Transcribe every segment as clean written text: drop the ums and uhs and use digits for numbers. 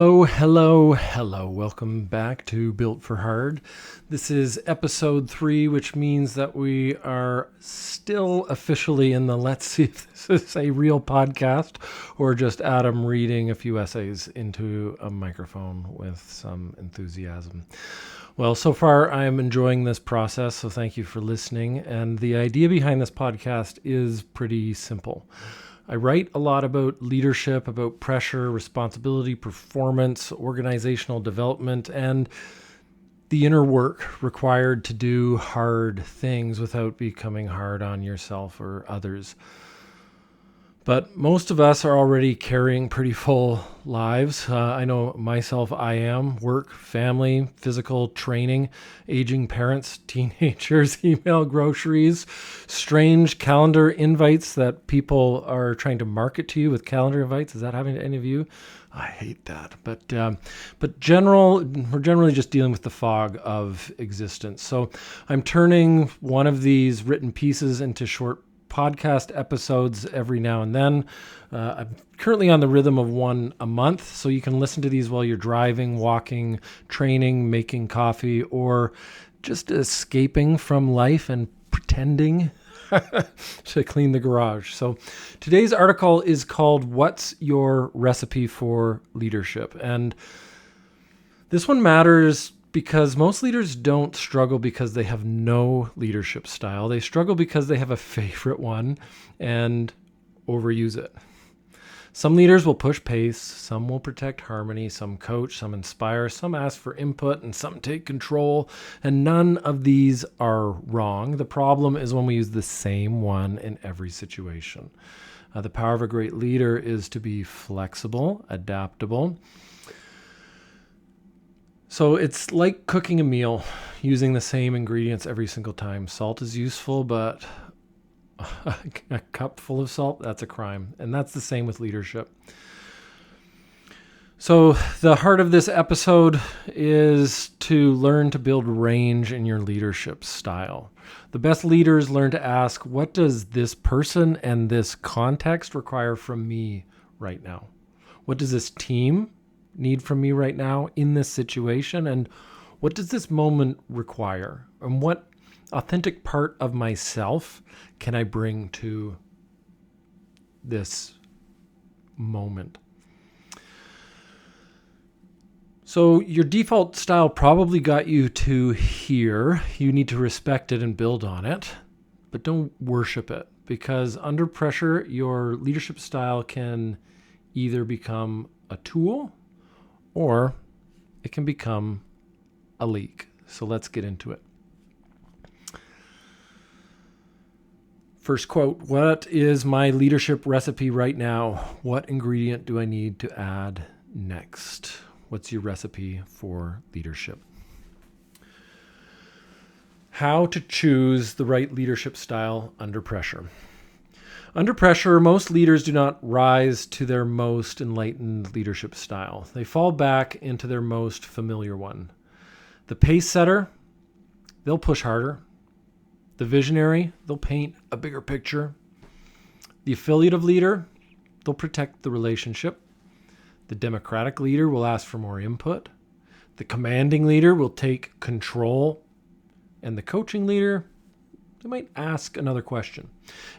Oh, hello. Welcome back to Built for Hard. This is episode 3, which means that we are still officially in the let's see if this is a real podcast or just Adam reading a few essays into a microphone with some enthusiasm. Well, so far I am enjoying this process, so thank you for listening. And the idea behind this podcast is pretty simple. I write a lot about leadership, about pressure, responsibility, performance, organizational development, and the inner work required to do hard things without becoming hard on yourself or others. But most of us are already carrying pretty full lives. I know myself, I am. Work, family, physical training, aging parents, teenagers, email, groceries, strange calendar invites that people are trying to market to you with calendar invites. Is that happening to any of you? I hate that. But we're generally just dealing with the fog of existence. So I'm turning one of these written pieces into short podcast episodes every now and then. I'm currently on the rhythm of one a month, so you can listen to these while you're driving, walking, training, making coffee, or just escaping from life and pretending to clean the garage. So today's article is called "What's Your Recipe for Leadership?" And this one matters because most leaders don't struggle because they have no leadership style. They struggle because they have a favorite one and overuse it. Some leaders will push pace, some will protect harmony, some coach, some inspire, some ask for input, and some take control. And none of these are wrong. The problem is when we use the same one in every situation. The power of a great leader is to be flexible, adaptable. So it's like cooking a meal using the same ingredients every single time. Salt is useful, but a cup full of salt, that's a crime. And that's the same with leadership. So the heart of this episode is to learn to build range in your leadership style. The best leaders learn to ask, what does this person and this context require from me right now? What does this team need from me right now in this situation, and what does this moment require, and what authentic part of myself can I bring to this moment? So your default style probably got you to here. You need to respect it and build on it, but don't worship it, because under pressure your leadership style can either become a tool or it can become a leak. So let's get into it. First quote, what is my leadership recipe right now? What ingredient do I need to add next? What's your recipe for leadership? How to choose the right leadership style under pressure. Under pressure, most leaders do not rise to their most enlightened leadership style. They fall back into their most familiar one. The pacesetter, they'll push harder. The visionary, they'll paint a bigger picture. The affiliative leader, they'll protect the relationship. The democratic leader will ask for more input. The commanding leader will take control. And the coaching leader, they might ask another question.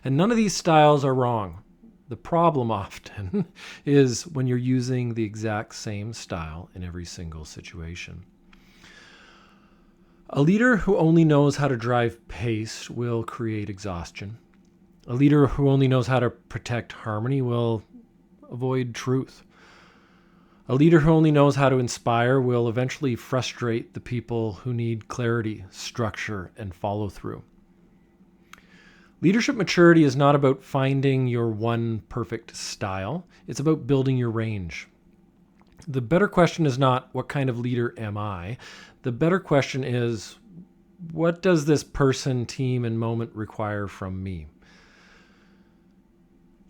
And none of these styles are wrong. The problem often is when you're using the exact same style in every single situation. A leader who only knows how to drive pace will create exhaustion. A leader who only knows how to protect harmony will avoid truth. A leader who only knows how to inspire will eventually frustrate the people who need clarity, structure, and follow through. Leadership maturity is not about finding your one perfect style. It's about building your range. The better question is not, what kind of leader am I? The better question is, what does this person, team, and moment require from me?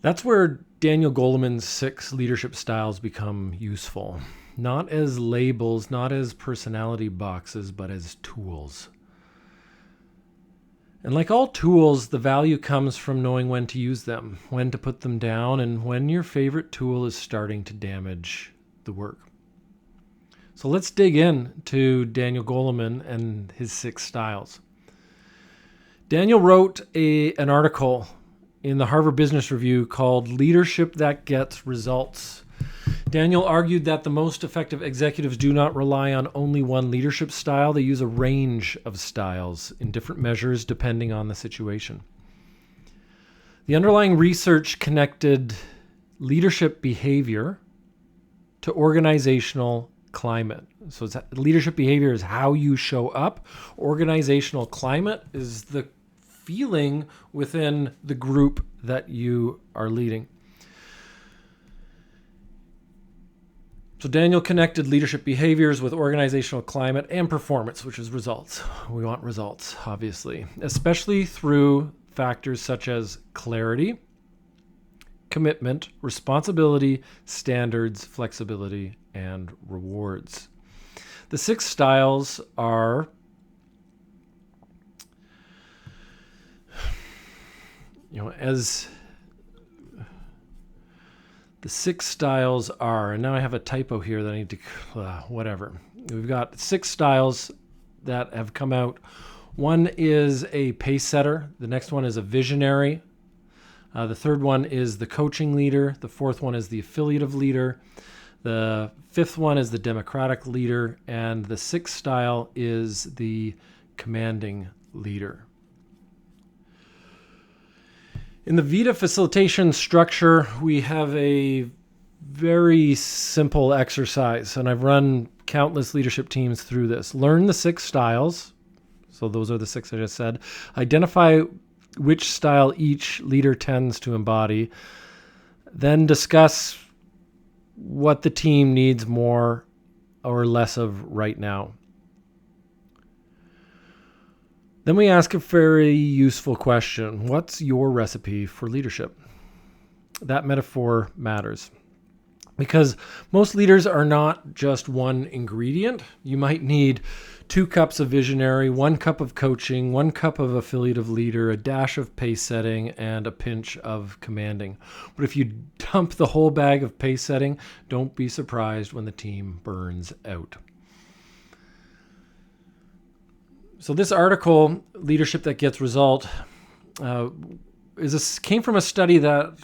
That's where Daniel Goleman's 6 leadership styles become useful. Not as labels, not as personality boxes, but as tools. And like all tools, the value comes from knowing when to use them, when to put them down, and when your favorite tool is starting to damage the work. So let's dig in to Daniel Goleman and his 6 styles. Daniel wrote an article in the Harvard Business Review called Leadership That Gets Results. Daniel argued that the most effective executives do not rely on only one leadership style. They use a range of styles in different measures depending on the situation. The underlying research connected leadership behavior to organizational climate. So leadership behavior is how you show up. Organizational climate is the feeling within the group that you are leading. So Daniel connected leadership behaviors with organizational climate and performance, which is results. We want results, obviously, especially through factors such as clarity, commitment, responsibility, standards, flexibility, and rewards. The 6 styles are as the 6 styles are, and now I have a typo here that I need to, whatever. We've got 6 styles that have come out. One is a pacesetter. The next one is a visionary. The third one is the coaching leader. The fourth one is the affiliative leader. The fifth one is the democratic leader. And the 6th style is the commanding leader. In the Vita facilitation structure, we have a very simple exercise, and I've run countless leadership teams through this. Learn the 6 styles. So those are the 6 I just said. Identify which style each leader tends to embody. Then discuss what the team needs more or less of right now. Then we ask a very useful question. What's your recipe for leadership? That metaphor matters because most leaders are not just one ingredient. You might need 2 cups of visionary, 1 cup of coaching, 1 cup of affiliative leader, a dash of pace setting, and a pinch of commanding. But if you dump the whole bag of pace setting, don't be surprised when the team burns out. So this article, Leadership That Gets Result, came from a study that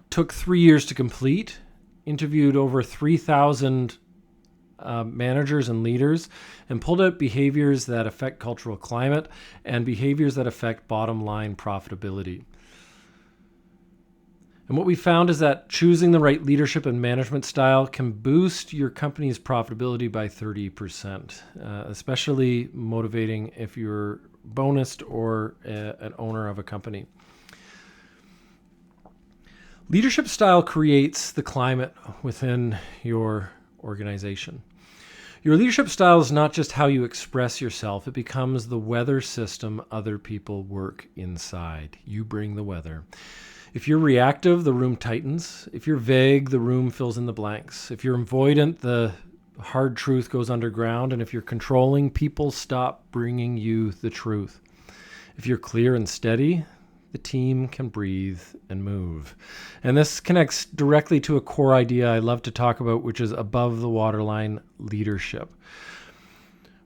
took 3 years to complete, interviewed over 3,000 managers and leaders, and pulled out behaviors that affect cultural climate and behaviors that affect bottom line profitability. And what we found is that choosing the right leadership and management style can boost your company's profitability by 30%, especially motivating if you're bonused or an owner of a company. Leadership style creates the climate within your organization. Your leadership style is not just how you express yourself. It becomes the weather system other people work inside. You bring the weather. If you're reactive, the room tightens. If you're vague, the room fills in the blanks. If you're avoidant, the hard truth goes underground. And if you're controlling, people stop bringing you the truth. If you're clear and steady, the team can breathe and move. And this connects directly to a core idea I love to talk about, which is above the waterline leadership.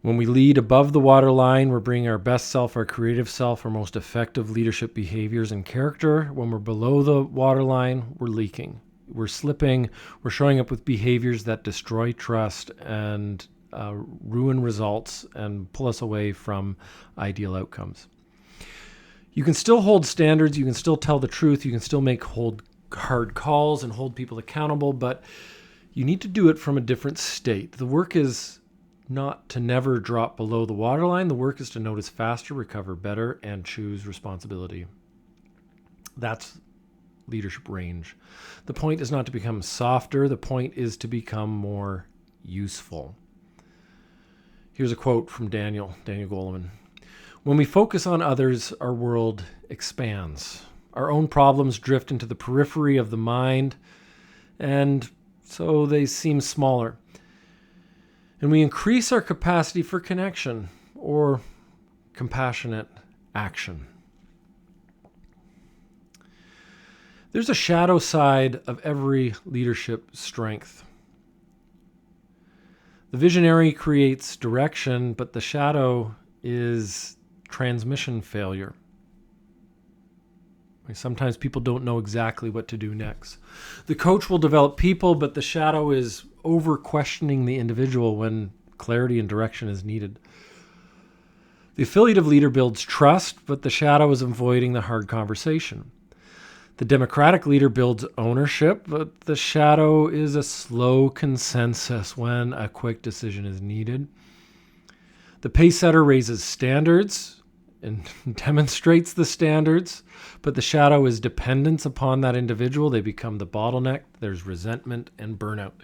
When we lead above the waterline, we're bringing our best self, our creative self, our most effective leadership behaviors and character. When we're below the waterline, we're leaking. We're slipping. We're showing up with behaviors that destroy trust and ruin results and pull us away from ideal outcomes. You can still hold standards. You can still tell the truth. You can still make hard calls and hold people accountable, but you need to do it from a different state. The work is not to never drop below the waterline. The work is to notice faster, recover better, and choose responsibility. That's leadership range. The point is not to become softer. The point is to become more useful. Here's a quote from Daniel Goleman. When we focus on others, our world expands. Our own problems drift into the periphery of the mind, and so they seem smaller. And we increase our capacity for connection or compassionate action. There's a shadow side of every leadership strength. The visionary creates direction, but the shadow is transmission failure. Sometimes people don't know exactly what to do next. The coach will develop people, but the shadow is over questioning the individual when clarity and direction is needed. The affiliative leader builds trust, but the shadow is avoiding the hard conversation. The democratic leader builds ownership, but the shadow is a slow consensus when a quick decision is needed. The pacesetter raises standards and demonstrates the standards, but the shadow is dependence upon that individual. They become the bottleneck. There's resentment and burnout.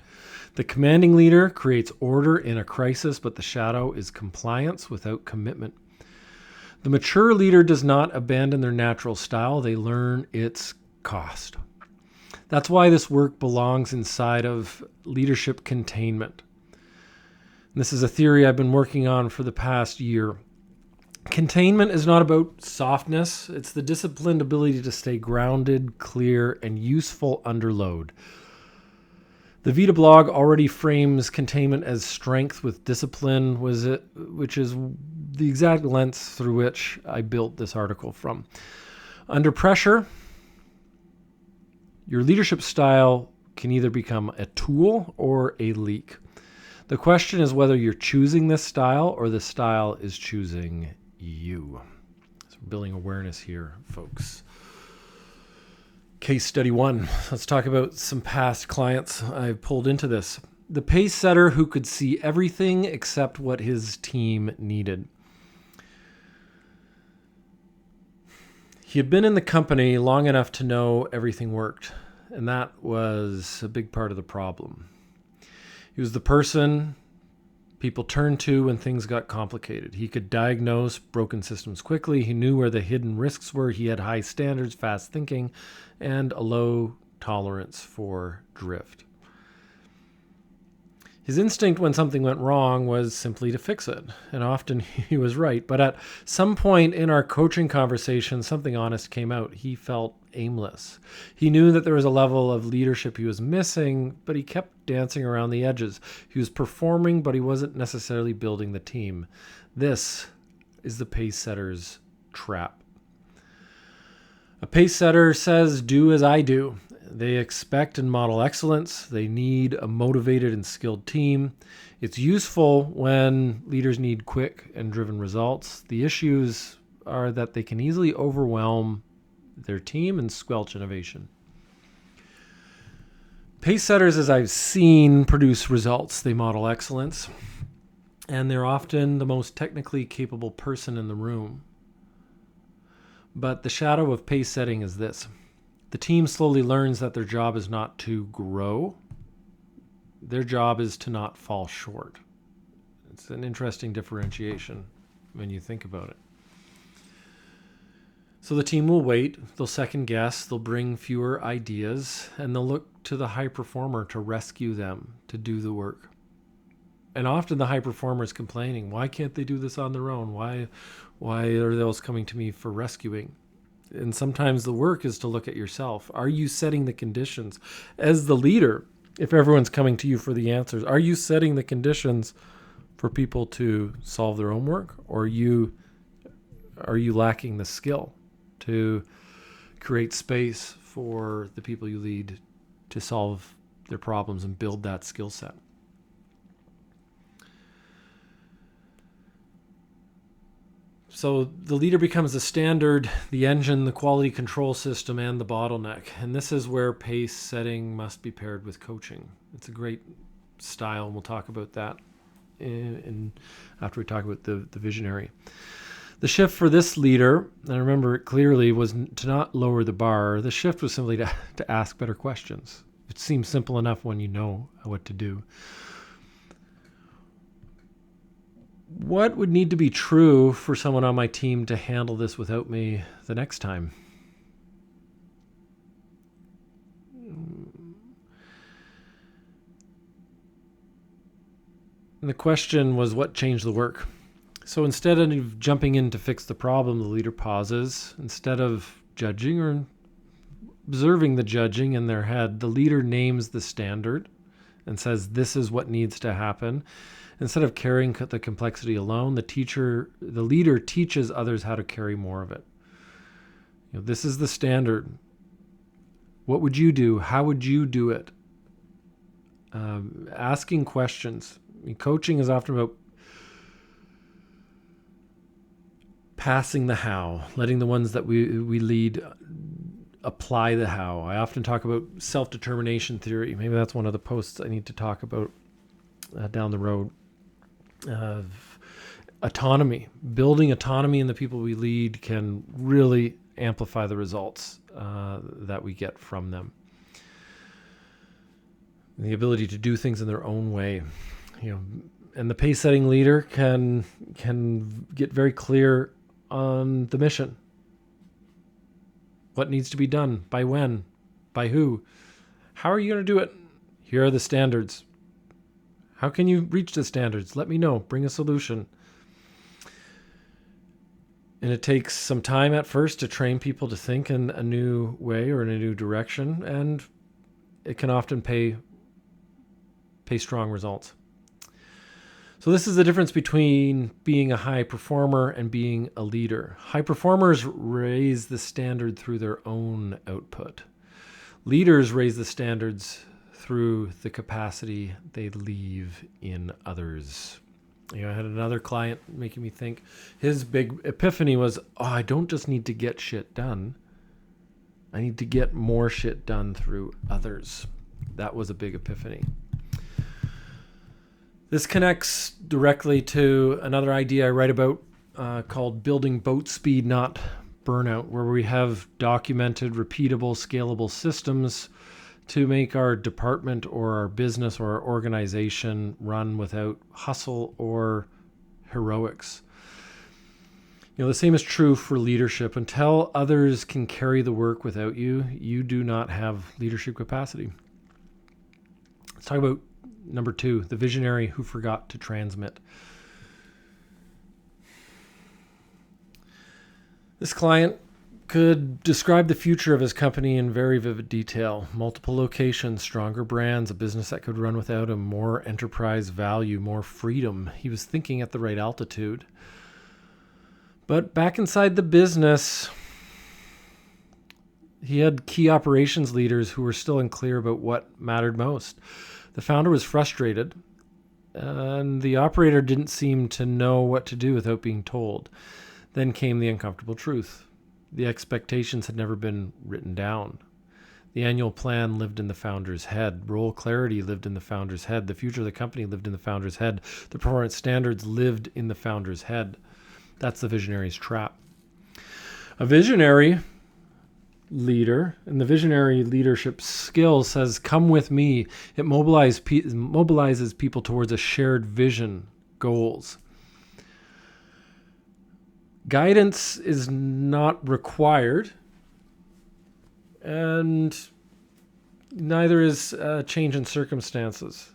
The commanding leader creates order in a crisis, but the shadow is compliance without commitment. The mature leader does not abandon their natural style. They learn its cost. That's why this work belongs inside of leadership containment. And this is a theory I've been working on for the past year. Containment is not about softness. It's the disciplined ability to stay grounded, clear, and useful under load. The Vita blog already frames containment as strength with discipline, which is the exact lens through which I built this article from. Under pressure, your leadership style can either become a tool or a leak. The question is whether you're choosing this style or the style is choosing you. So we're building awareness here, folks. Case study 1. Let's talk about some past clients I've pulled into this. The pace setter who could see everything except what his team needed. He had been in the company long enough to know everything worked, and that was a big part of the problem. He was the person people turned to when things got complicated. He could diagnose broken systems quickly. He knew where the hidden risks were. He had high standards, fast thinking, and a low tolerance for drift. His instinct when something went wrong was simply to fix it, and often he was right. But at some point in our coaching conversation, something honest came out. He felt aimless. He knew that there was a level of leadership he was missing, but he kept dancing around the edges. He was performing, but he wasn't necessarily building the team. This is the pace setter's trap. A pace setter says, do as I do. They expect and model excellence. They need a motivated and skilled team. It's useful when leaders need quick and driven results. The issues are that they can easily overwhelm their team and squelch innovation. Pace setters, as I've seen, produce results. They model excellence, and they're often the most technically capable person in the room. But the shadow of pace setting is this. The team slowly learns that their job is not to grow. Their job is to not fall short. It's an interesting differentiation when you think about it. So the team will wait, they'll second guess, they'll bring fewer ideas, and they'll look to the high performer to rescue them, to do the work. And often the high performer is complaining, why can't they do this on their own? Why are those coming to me for rescuing? And sometimes the work is to look at yourself. Are you setting the conditions? As the leader, if everyone's coming to you for the answers, are you setting the conditions for people to solve their own work? Or are you lacking the skill to create space for the people you lead to solve their problems and build that skill set? So the leader becomes the standard, the engine, the quality control system, and the bottleneck. And this is where pace setting must be paired with coaching. It's a great style, and we'll talk about that after we talk about the visionary. The shift for this leader, and I remember it clearly, was to not lower the bar. The shift was simply to ask better questions. It seems simple enough when you know what to do. What would need to be true for someone on my team to handle this without me the next time? And the question was, what changed the work? So instead of jumping in to fix the problem, the leader pauses. Instead of judging or observing the judging in their head, the leader names the standard and says, this is what needs to happen. Instead of carrying the complexity alone, the leader teaches others how to carry more of it. This is the standard. What would you do? How would you do it? Asking questions. Coaching is often about passing the how, letting the ones that we lead apply the how. I often talk about self-determination theory. Maybe that's one of the posts I need to talk about down the road. Autonomy. Building autonomy in the people we lead can really amplify the results that we get from them. The ability to do things in their own way. And the pace-setting leader can get very clear on the mission. What needs to be done? By when? By who? How are you going to do it? Here are the standards. How can you reach the standards? Let me know. Bring a solution. And it takes some time at first to train people to think in a new way or in a new direction, and it can often pay strong results. So this is the difference between being a high performer and being a leader. High performers raise the standard through their own output. Leaders raise the standards through the capacity they leave in others. I had another client making me think. His big epiphany was, I don't just need to get shit done. I need to get more shit done through others. That was a big epiphany. This connects directly to another idea I write about called building boat speed, not burnout, where we have documented, repeatable, scalable systems to make our department or our business or our organization run without hustle or heroics. The same is true for leadership. Until others can carry the work without you, you do not have leadership capacity. Let's talk about number 2, the visionary who forgot to transmit. This client could describe the future of his company in very vivid detail. Multiple locations, stronger brands, a business that could run without him, more enterprise value, more freedom. He was thinking at the right altitude. But back inside the business, he had key operations leaders who were still unclear about what mattered most. The founder was frustrated, and the operator didn't seem to know what to do without being told. Then came the uncomfortable truth. The expectations had never been written down. The annual plan lived in the founder's head. Role clarity lived in the founder's head. The future of the company lived in the founder's head. The performance standards lived in the founder's head. That's the visionary's trap. A visionary leader, and the visionary leadership skill says, come with me. It mobilizes people towards a shared vision, goals. Guidance is not required, and neither is change in circumstances.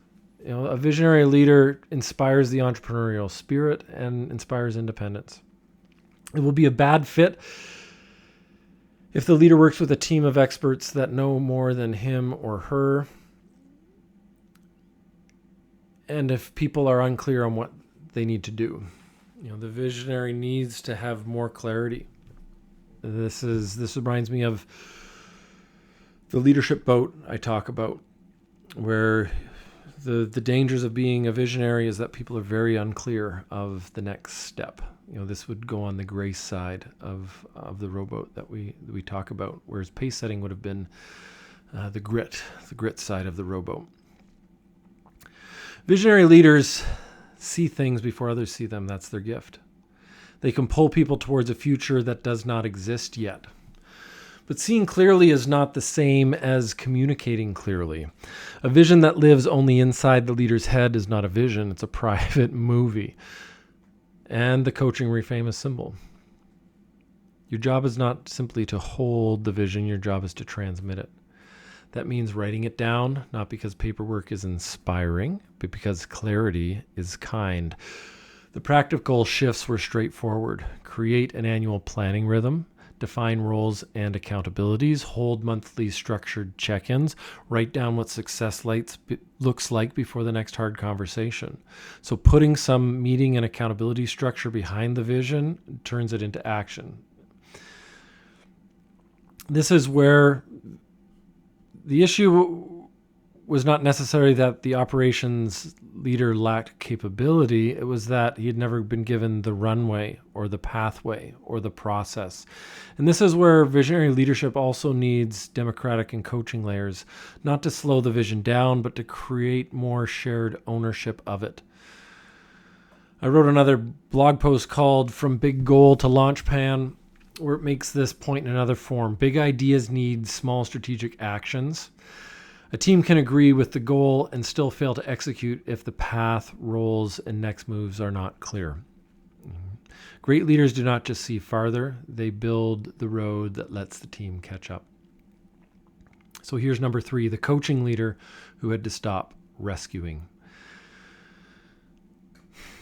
A visionary leader inspires the entrepreneurial spirit and inspires independence. It will be a bad fit if the leader works with a team of experts that know more than him or her, and if people are unclear on what they need to do. The visionary needs to have more clarity. This reminds me of the leadership boat I talk about, where the dangers of being a visionary is that people are very unclear of the next step. This would go on the grace side of the rowboat that we talk about, whereas pace setting would have been the grit side of the rowboat. Visionary leaders see things before others see them. That's their gift. They can pull people towards a future that does not exist yet. But seeing clearly is not the same as communicating clearly. A vision that lives only inside the leader's head is not a vision. It's a private movie. And the coaching reframe is simple. Your job is not simply to hold the vision. Your job is to transmit it. That means writing it down, not because paperwork is inspiring, but because clarity is kind. The practical shifts were straightforward. Create an annual planning rhythm. define roles and accountabilities, hold monthly structured check-ins, write down what success looks like before the next hard conversation. So putting some meeting and accountability structure behind the vision turns it into action. This is where the issue was not necessarily that the operations leader lacked capability. It was that he had never been given the runway or the pathway or the process. And this is where visionary leadership also needs democratic and coaching layers, not to slow the vision down, but to create more shared ownership of it. I wrote another blog post called From Big Goal to Launch Pan, where it makes this point in another form. Big ideas need small strategic actions. A team can agree with the goal and still fail to execute if the path, roles, and next moves are not clear. Great leaders do not just see farther, they build the road that lets the team catch up. So here's number 3, the coaching leader who had to stop rescuing.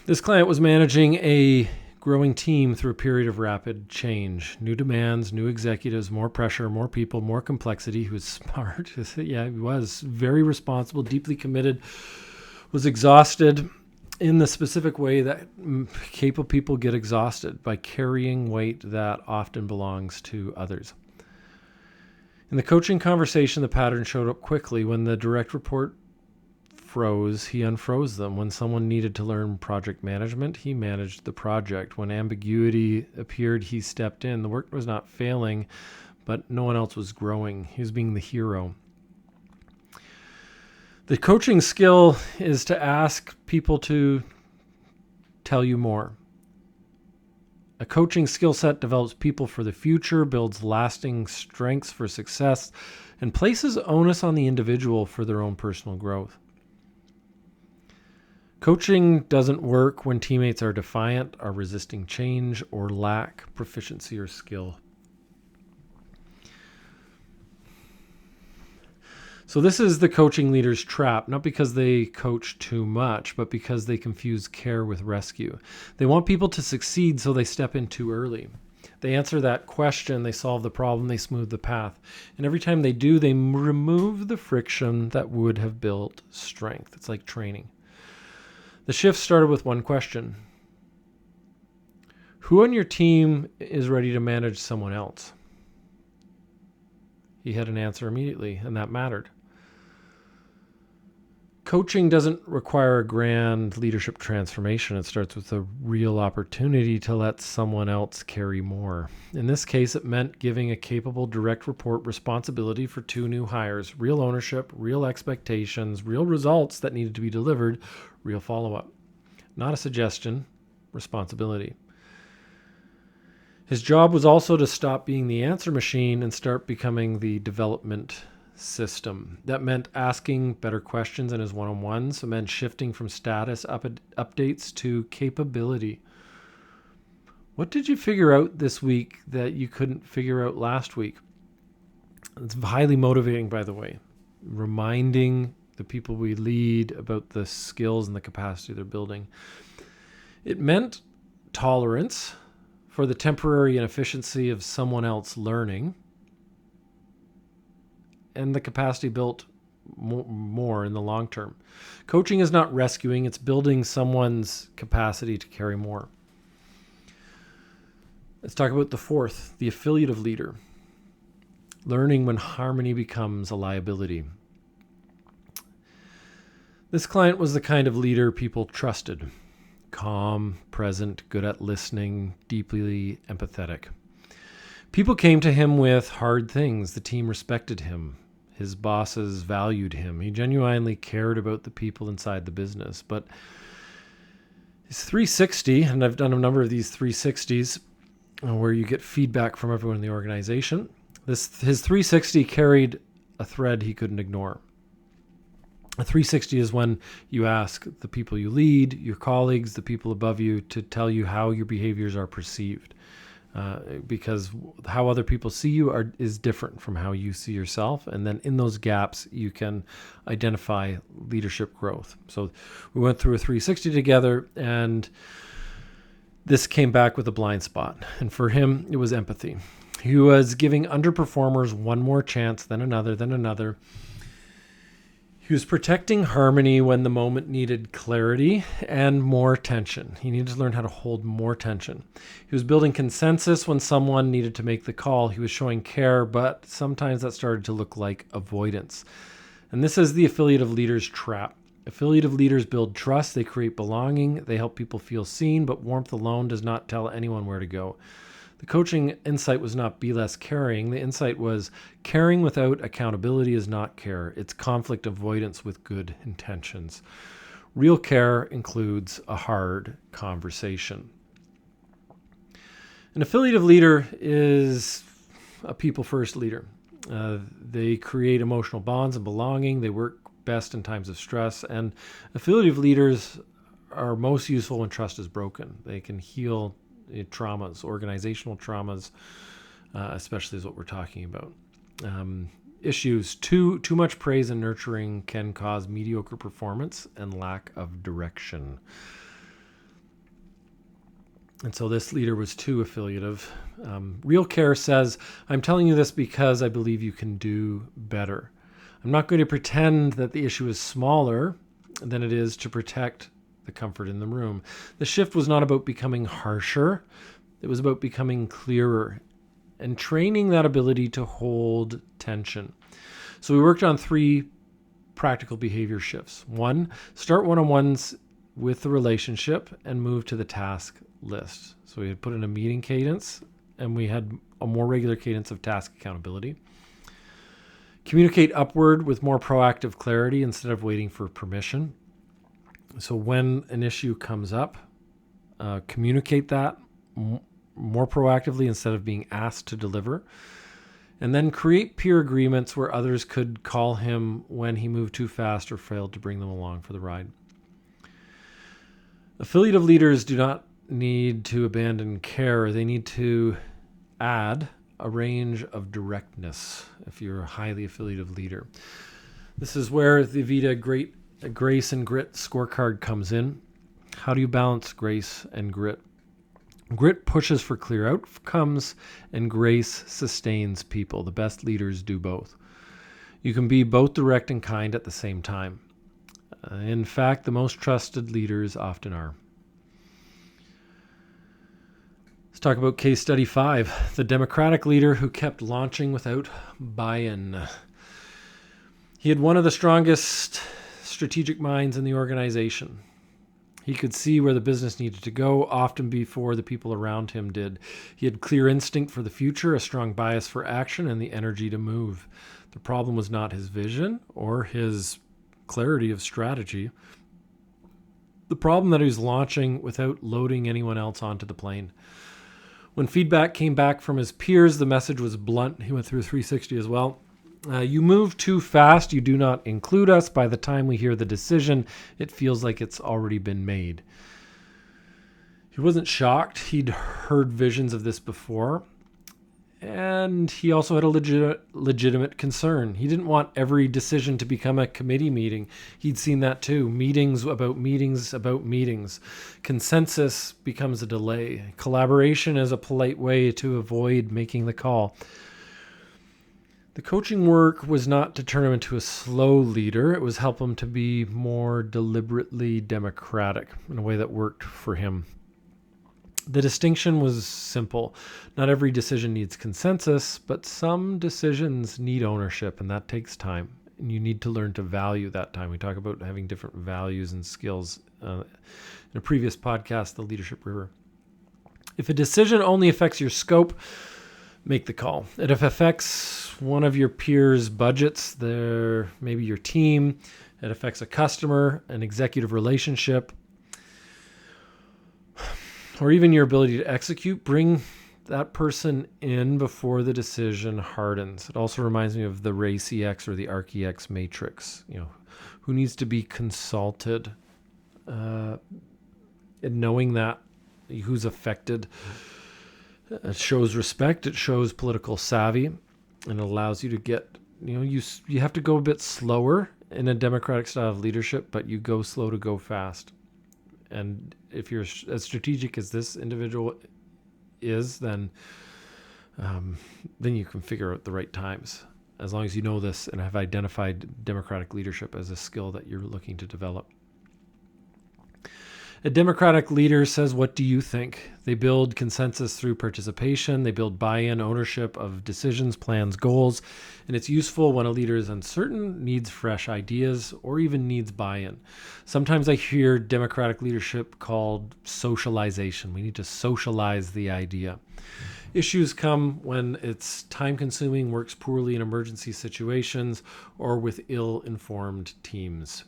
This client was managing a growing team through a period of rapid change. New demands, new executives, more pressure, more people, more complexity. He was smart. Yeah, he was very responsible, deeply committed, was exhausted in the specific way that capable people get exhausted, by carrying weight that often belongs to others. In the coaching conversation, the pattern showed up quickly. When the direct report froze, he unfroze them. When someone needed to learn project management, he managed the project. When ambiguity appeared, he stepped in. The work was not failing, but no one else was growing. He was being the hero. The coaching skill is to ask people to tell you more. A coaching skill set develops people for the future, builds lasting strengths for success, and places onus on the individual for their own personal growth. Coaching doesn't work when teammates are defiant, are resisting change, or lack proficiency or skill. So this is the coaching leader's trap, not because they coach too much, but because they confuse care with rescue. They want people to succeed, so they step in too early. They answer that question, they solve the problem, they smooth the path. And every time they do, they remove the friction that would have built strength. It's like training. The shift started with one question. Who on your team is ready to manage someone else? He had an answer immediately, and that mattered. Coaching doesn't require a grand leadership transformation. It starts with a real opportunity to let someone else carry more. In this case, it meant giving a capable direct report responsibility for 2 new hires, real ownership, real expectations, real results that needed to be delivered, real follow-up. Not a suggestion, responsibility. His job was also to stop being the answer machine and start becoming the development system. That meant asking better questions in his one-on-ones. It meant shifting from status updates to capability. What did you figure out this week that you couldn't figure out last week? It's highly motivating, by the way. Reminding the people we lead about the skills and the capacity they're building. It meant tolerance for the temporary inefficiency of someone else learning, and the capacity built more in the long term. Coaching is not rescuing, it's building someone's capacity to carry more. Let's talk about the 4th, the affiliative leader. Learning when harmony becomes a liability. This client was the kind of leader people trusted. Calm, present, good at listening, deeply empathetic. People came to him with hard things. The team respected him. His bosses valued him. He genuinely cared about the people inside the business. But his 360, and I've done a number of these 360s where you get feedback from everyone in the organization. His 360 carried a thread he couldn't ignore. A 360 is when you ask the people you lead, your colleagues, the people above you, to tell you how your behaviors are perceived. Because how other people see you is different from how you see yourself. And then in those gaps, you can identify leadership growth. So we went through a 360 together, and this came back with a blind spot. And for him, it was empathy. He was giving underperformers one more chance, then another. He was protecting harmony when the moment needed clarity and more tension. He needed to learn how to hold more tension. He was building consensus when someone needed to make the call. He was showing care, but sometimes that started to look like avoidance. And this is the affiliative leader's trap. Affiliative leaders build trust, they create belonging, they help people feel seen, but warmth alone does not tell anyone where to go. The coaching insight was not be less caring. The insight was caring without accountability is not care. It's conflict avoidance with good intentions. Real care includes a hard conversation. An affiliative leader is a people-first leader. They create emotional bonds and belonging. They work best in times of stress. And affiliative leaders are most useful when trust is broken. They can heal traumas, organizational traumas, especially is what we're talking about. Issues, too much praise and nurturing can cause mediocre performance and lack of direction. And so this leader was too affiliative. Real care says, I'm telling you this because I believe you can do better. I'm not going to pretend that the issue is smaller than it is to protect the comfort in the room. The shift was not about becoming harsher. It was about becoming clearer and training that ability to hold tension. So we worked on 3 practical behavior shifts. 1, start one-on-ones with the relationship and move to the task list. So we had put in a meeting cadence and we had a more regular cadence of task accountability. Communicate upward with more proactive clarity instead of waiting for permission. So when an issue comes up, communicate that more proactively instead of being asked to deliver. And then create peer agreements where others could call him when he moved too fast or failed to bring them along for the ride. Affiliative leaders do not need to abandon care. They need to add a range of directness if you're a highly affiliative leader. This is where the Vita Grace and Grit scorecard comes in. How do you balance grace and grit? Grit pushes for clear outcomes, and grace sustains people. The best leaders do both. You can be both direct and kind at the same time. In fact, the most trusted leaders often are. Let's talk about case study 5, the Democratic leader who kept launching without buy-in. He had one of the strongest strategic minds in the organization. He could see where the business needed to go, often before the people around him did. He had clear instinct for the future, a strong bias for action, and the energy to move. The problem was not his vision or his clarity of strategy. The problem that he was launching without loading anyone else onto the plane. When feedback came back from his peers, the message was blunt. He went through 360 as well. You move too fast. You do not include us. By the time we hear the decision, it feels like it's already been made. He wasn't shocked. He'd heard visions of this before. And he also had a legitimate concern. He didn't want every decision to become a committee meeting. He'd seen that too. Meetings about meetings about meetings. Consensus becomes a delay. Collaboration is a polite way to avoid making the call. The coaching work was not to turn him into a slow leader. It was help him to be more deliberately democratic in a way that worked for him. The distinction was simple. Not every decision needs consensus, but some decisions need ownership, and that takes time. And you need to learn to value that time. We talk about having different values and skills in a previous podcast, The Leadership River. If a decision only affects your scope, make the call. If it affects one of your peers' budgets, maybe your team, it affects a customer, an executive relationship, or even your ability to execute, bring that person in before the decision hardens. It also reminds me of the RACEX or the ARC-EX matrix. Who needs to be consulted, and knowing that who's affected. It shows respect. It shows political savvy, and it allows you to get. You have to go a bit slower in a democratic style of leadership, but you go slow to go fast. And if you're as strategic as this individual is, then then you can figure out the right times. As long as you know this and have identified democratic leadership as a skill that you're looking to develop. A democratic leader says, what do you think? They build consensus through participation. They build buy-in, ownership of decisions, plans, goals. And it's useful when a leader is uncertain, needs fresh ideas, or even needs buy-in. Sometimes I hear democratic leadership called socialization. We need to socialize the idea. Issues come when it's time-consuming, works poorly in emergency situations, or with ill-informed teams.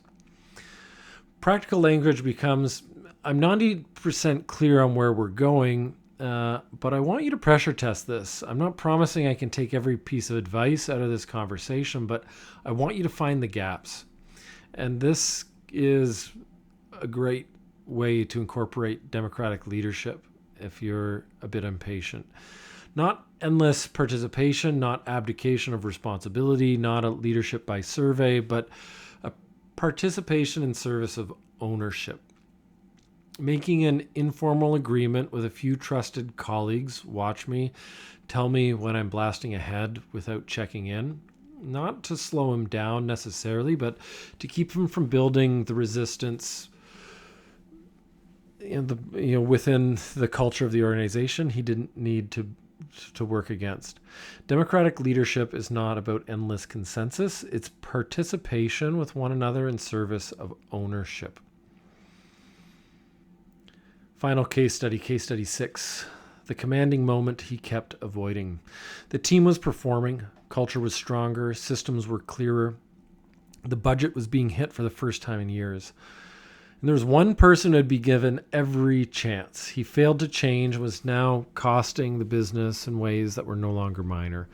Practical language becomes, I'm 90% clear on where we're going, but I want you to pressure test this. I'm not promising I can take every piece of advice out of this conversation, but I want you to find the gaps. And this is a great way to incorporate democratic leadership if you're a bit impatient. Not endless participation, not abdication of responsibility, not a leadership by survey, but a participation in service of ownership. Making an informal agreement with a few trusted colleagues, watch me, tell me when I'm blasting ahead without checking in. Not to slow him down necessarily, but to keep him from building the resistance within the culture of the organization he didn't need to work against. Democratic leadership is not about endless consensus. It's participation with one another in service of ownership. Final case study 6. The commanding moment he kept avoiding. The team was performing, culture was stronger, systems were clearer. The budget was being hit for the first time in years. And there was one person who had been given every chance. He failed to change, was now costing the business in ways that were no longer minor.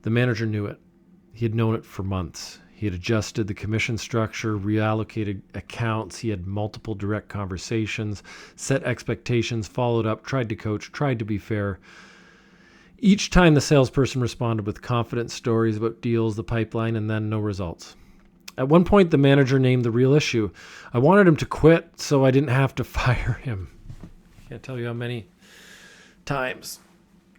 The manager knew it. He had known it for months. He had adjusted the commission structure, reallocated accounts. He had multiple direct conversations, set expectations, followed up, tried to coach, tried to be fair. Each time the salesperson responded with confident stories about deals, the pipeline, and then no results. At one point, the manager named the real issue. I wanted him to quit so I didn't have to fire him. Can't tell you how many times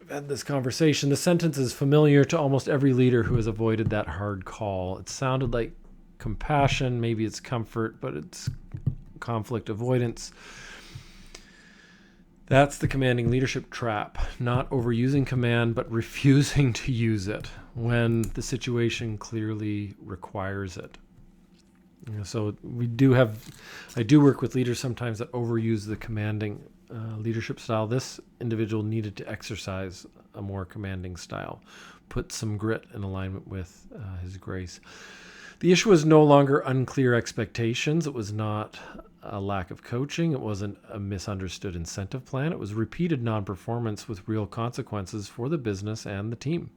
I've had this conversation. The sentence is familiar to almost every leader who has avoided that hard call. It sounded like compassion, maybe it's comfort, but it's conflict avoidance. That's the commanding leadership trap. Not overusing command, but refusing to use it when the situation clearly requires it. So I do work with leaders sometimes that overuse the commanding leadership style. This individual needed to exercise a more commanding style, put some grit in alignment with his grace. The issue was no longer unclear expectations. It was not a lack of coaching. It wasn't a misunderstood incentive plan. It was repeated non-performance with real consequences for the business and the team.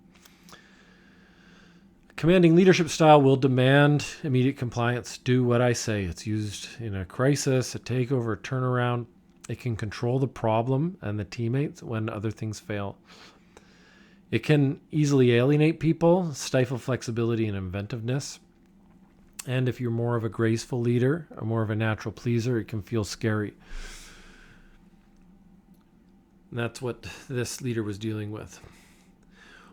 Commanding leadership style will demand immediate compliance. Do what I say. It's used in a crisis, a takeover, a turnaround. It can control the problem and the teammates when other things fail. It can easily alienate people, stifle flexibility and inventiveness. And if you're more of a graceful leader or more of a natural pleaser, it can feel scary. And that's what this leader was dealing with.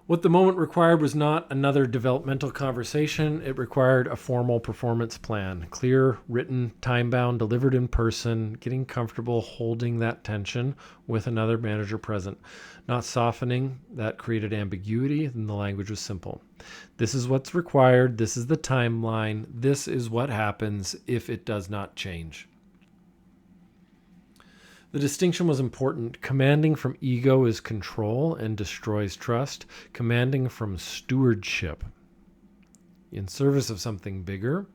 What the moment required was not another developmental conversation. It required a formal performance plan, clear, written, time-bound, delivered in person, getting comfortable holding that tension with another manager present, not softening. That created ambiguity, and the language was simple. This is what's required. This is the timeline. This is what happens if it does not change. The distinction was important. Commanding from ego is control and destroys trust. Commanding from stewardship, in service of something bigger,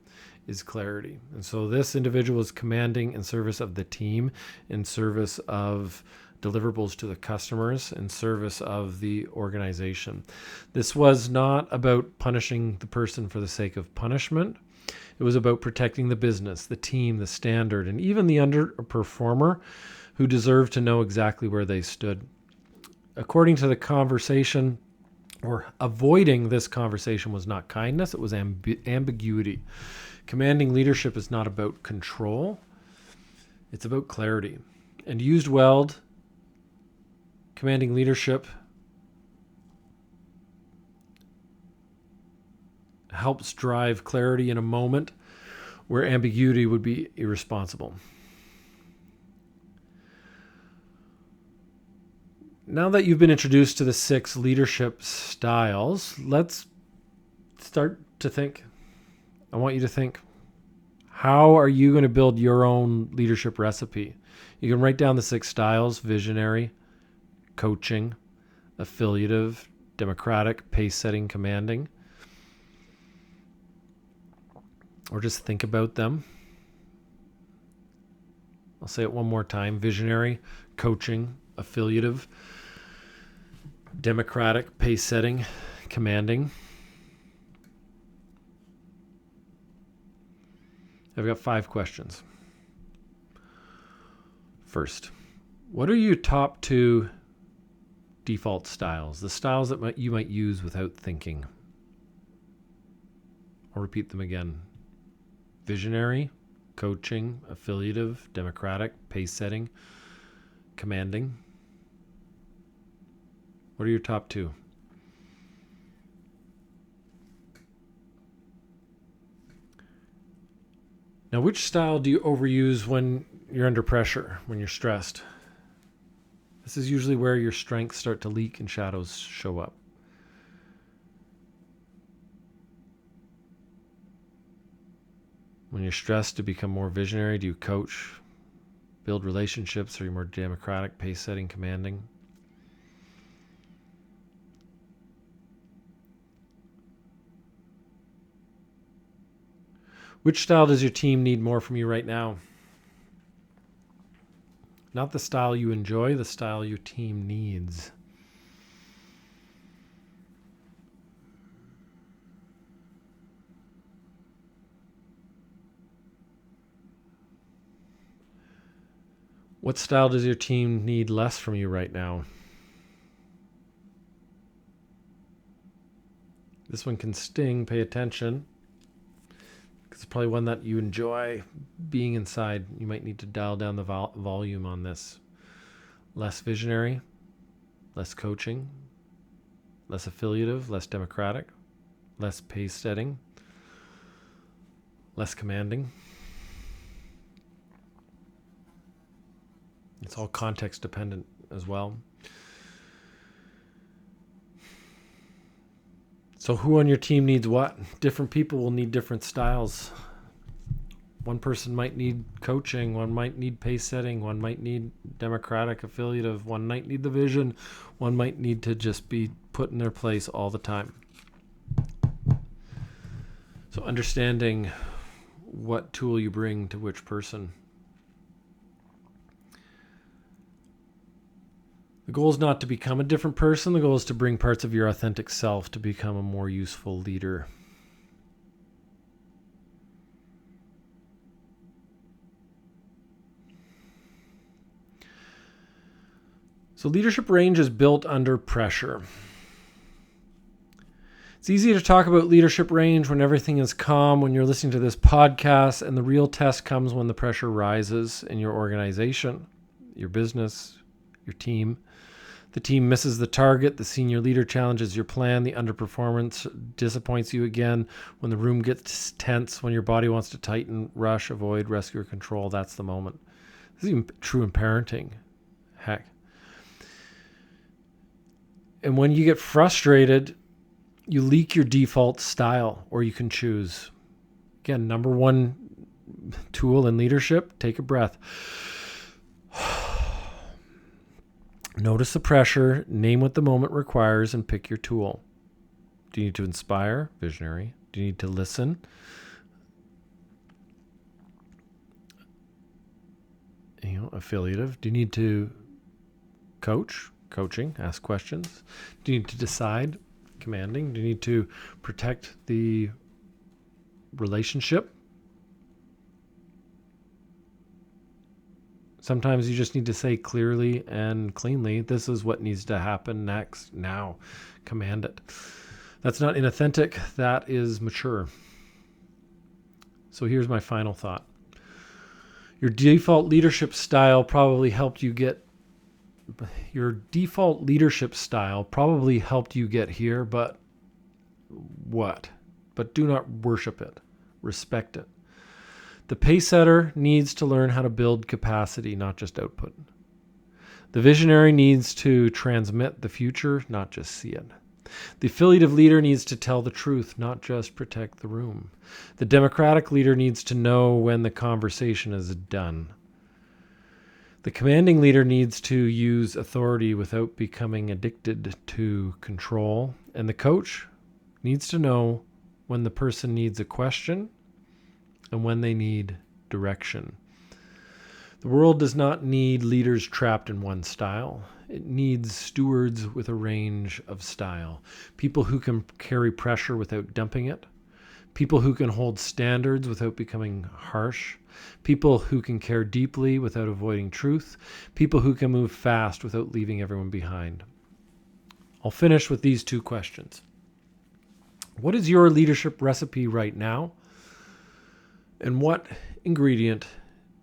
is clarity. And so this individual is commanding in service of the team, in service of deliverables to the customers, in service of the organization. This was not about punishing the person for the sake of punishment. It was about protecting the business, the team, the standard, and even the underperformer who deserved to know exactly where they stood. According to the conversation, or avoiding this conversation, was not kindness, it was ambiguity. Commanding leadership is not about control, it's about clarity. And used well, commanding leadership helps drive clarity in a moment where ambiguity would be irresponsible. Now that you've been introduced to the 6 leadership styles, let's start to think. I want you to think, how are you going to build your own leadership recipe? You can write down the 6 styles: visionary, coaching, affiliative, democratic, pace-setting, commanding. Or just think about them. I'll say it one more time: visionary, coaching, affiliative, democratic, pace-setting, commanding. I've got 5 questions. First, what are your top 2 default styles? The styles that you might use without thinking. I'll repeat them again. Visionary, coaching, affiliative, democratic, pace-setting, commanding. What are your top 2? Now, which style do you overuse when you're under pressure, when you're stressed? This is usually where your strengths start to leak and shadows show up. When you're stressed, to become more visionary, do you coach, build relationships? Are you more democratic, pace-setting, commanding? Which style does your team need more from you right now? Not the style you enjoy, the style your team needs. What style does your team need less from you right now? This one can sting. Pay attention. It's probably one that you enjoy being inside. You might need to dial down the volume on this. Less visionary, less coaching, less affiliative, less democratic, less pace setting, less commanding. It's all context dependent as well. So who on your team needs what? Different people will need different styles. One person might need coaching, one might need pace setting, one might need democratic, affiliative, one might need the vision, one might need to just be put in their place all the time. So understanding what tool you bring to which person. The goal is not to become a different person. The goal is to bring parts of your authentic self to become a more useful leader. So leadership range is built under pressure. It's easy to talk about leadership range when everything is calm, when you're listening to this podcast, and the real test comes when the pressure rises in your organization, your business, your team. The team misses the target, the senior leader challenges your plan, the underperformance disappoints you again, when the room gets tense, when your body wants to tighten, rush, avoid, rescue, or control, that's the moment. This is even true in parenting. Heck. And when you get frustrated, you leak your default style, or you can choose. Again, number 1 tool in leadership, take a breath. Notice the pressure, name what the moment requires, and pick your tool. Do you need to inspire? Visionary. Do you need to listen? Affiliative. Do you need to coach? Coaching. Ask questions. Do you need to decide? Commanding. Do you need to protect the relationship? Sometimes you just need to say clearly and cleanly, this is what needs to happen next, now. Command it. That's not inauthentic, that is mature. So here's my final thought. Your default leadership style probably helped you get here, but what? but do not worship it. Respect it. The pacesetter needs to learn how to build capacity, not just output. The visionary needs to transmit the future, not just see it. The affiliative leader needs to tell the truth, not just protect the room. The democratic leader needs to know when the conversation is done. The commanding leader needs to use authority without becoming addicted to control. And the coach needs to know when the person needs a question and when they need direction. The world does not need leaders trapped in one style. It needs stewards with a range of style. People who can carry pressure without dumping it. People who can hold standards without becoming harsh. People who can care deeply without avoiding truth. People who can move fast without leaving everyone behind. I'll finish with these two questions. What is your leadership recipe right now? And what ingredient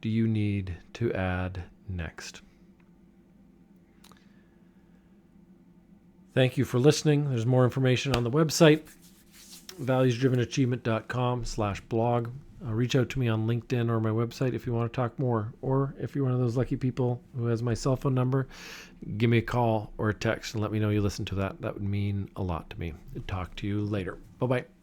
do you need to add next? Thank you for listening. There's more information on the website, valuesdrivenachievement.com/blog. Reach out to me on LinkedIn or my website if you want to talk more. Or if you're one of those lucky people who has my cell phone number, give me a call or a text and let me know you listen to that. That would mean a lot to me. Talk to you later. Bye-bye.